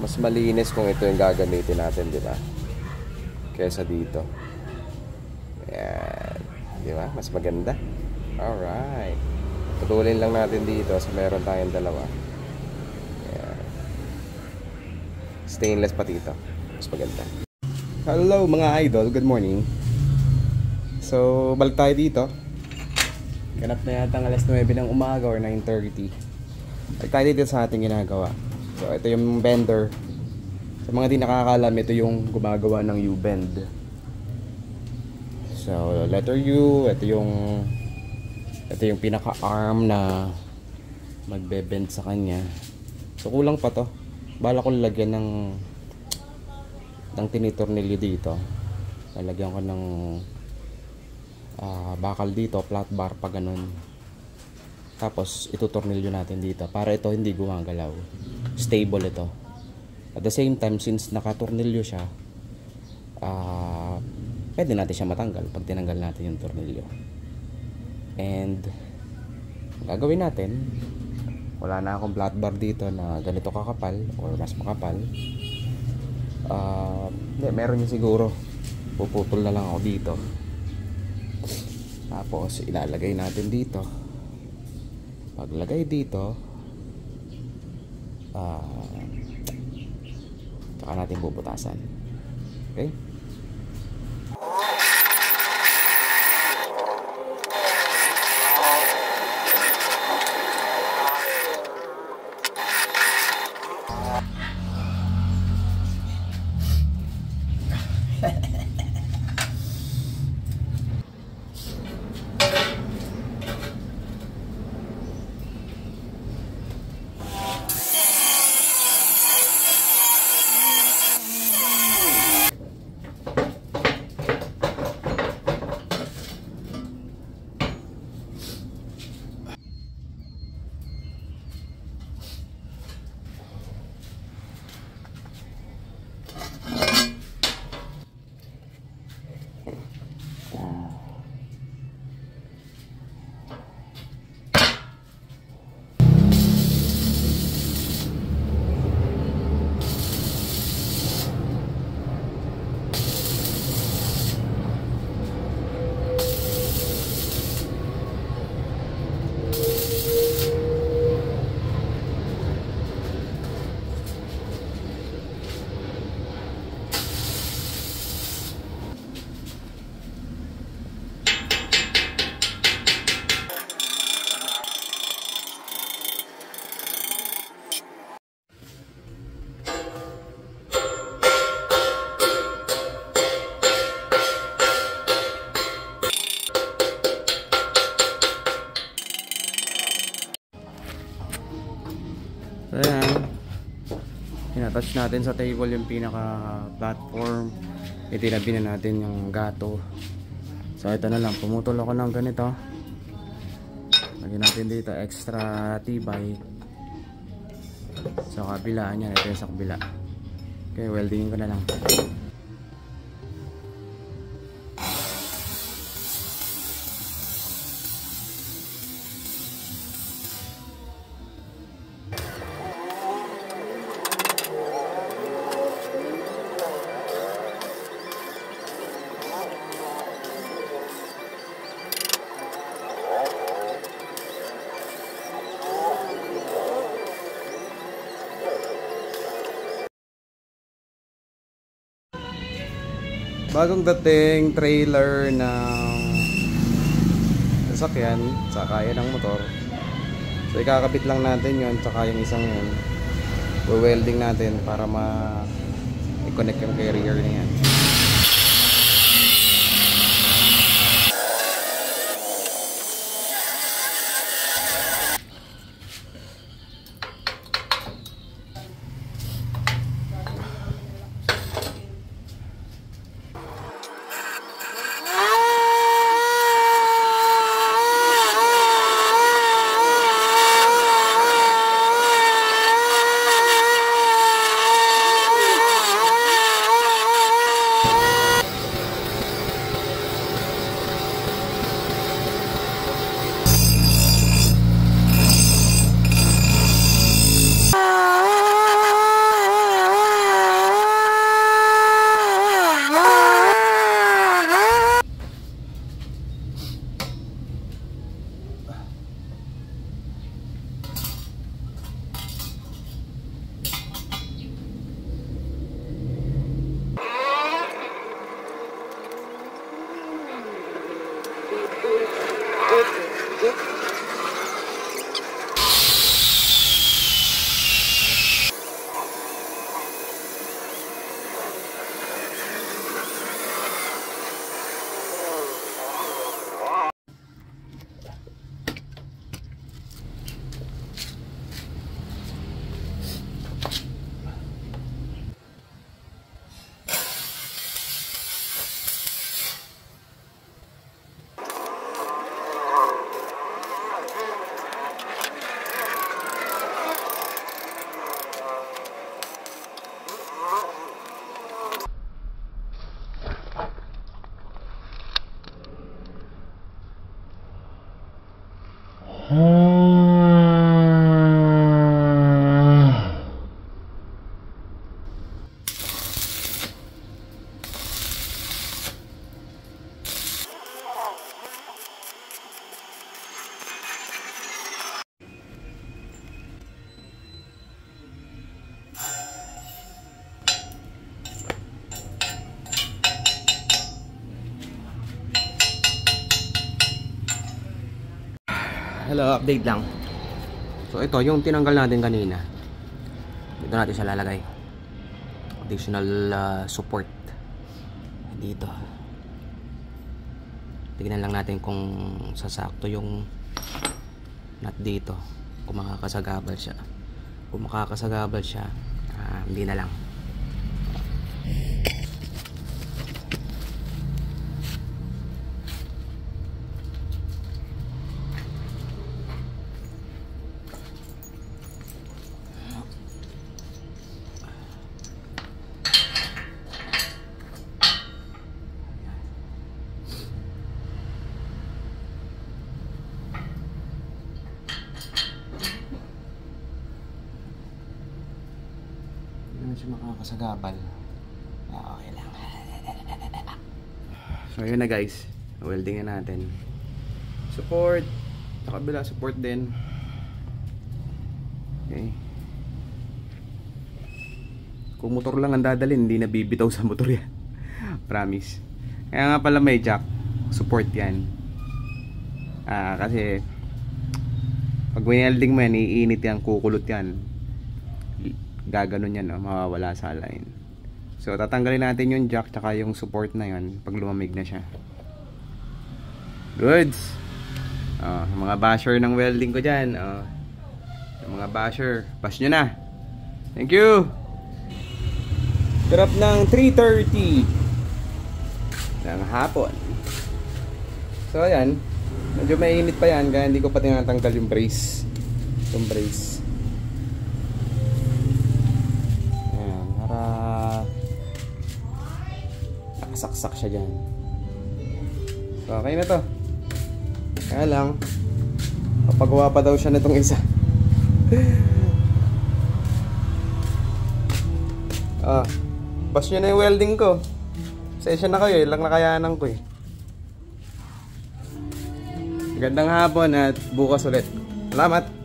Mas malinis kung ito yung gagamitin natin, di ba? Kesa dito. Ayan. Di ba? Mas maganda. Alright. Putulin lang natin dito so meron tayong dalawa. Ayan. Stainless pati ito. Mas maganda. Hello mga idol. Good morning. So, balik tayo dito. Ganap na yata ang alas 9 ng umaga or 9:30. Balik tayo dito sa ating ginagawa. So, ito yung bender. Sa mga di nakakalam, ito yung gumagawa ng U-bend. So, letter U, ito yung pinaka-arm na magbe-bend sa kanya. So, kulang pa to. Bala ko lalagyan ng tinitornilyo dito. Lalagyan ko ng bakal dito, flat bar pa ganun. Tapos itutornilyo natin dito para ito hindi gumagalaw. Stable ito. At the same time, since nakatornilyo siya, pwede natin siya matanggal pag tinanggal natin yung tornilyo. And gagawin natin, wala na akong flat bar dito na ganito kakapal or mas makapal. Hindi, meron yun siguro. Puputol na lang ako dito. Tapos ilalagay natin dito. Paglagay dito, saka natin bubutasan. Okay? So ayan, inatouch natin sa table yung pinaka platform. Itinabi na natin yung gato. So ito na lang, pumutol ako ng ganito. Lagyan natin dito extra tibay sa kabila niya. Ito yung sa kabila. Okay, weldingin ko na lang. Bagong dating trailer ng sasakyan, saka yan ng motor. So ikakabit lang natin yon, saka yung isang yun welding natin para i-connect yung carrier na yan. Hello, update lang. So ito, yung tinanggal natin kanina. Dito natin siya lalagay. Additional support. Dito. Tignan lang natin kung sasakto yung nut dito. Kung makakasagabal siya. Kung makakasagabal siya, hindi na lang. Siya makakasagabal. Okay lang. So yun na guys, welding na natin. Support sa kabila, support din. Okay. Kung motor lang ang dadalhin, hindi na bibitaw sa motor yan. Promise. Kaya nga pala may jack, support yan. Kasi pag welding mo yan, iinit yan, kukulot yan, gaganon yan, mawawala sa line. So tatanggalin natin yung jack tsaka yung support na yun pag lumamig na siya. Goods. Mga basher ng welding ko dyan, yung mga basher, pass nyo na. Thank you. Drop ng 3:30 ng hapon. So ayan, medyo mainit pa yan kaya hindi ko pa tinatanggal yung brace. Yung brace saksak siya dyan. So okay na to. Kaya lang papagawa pa daw siya nitong isa. Bas nyo na yung welding ko. Session na kayo, ilang nakayanan ko eh. Magandang hapon at bukas ulit. Salamat.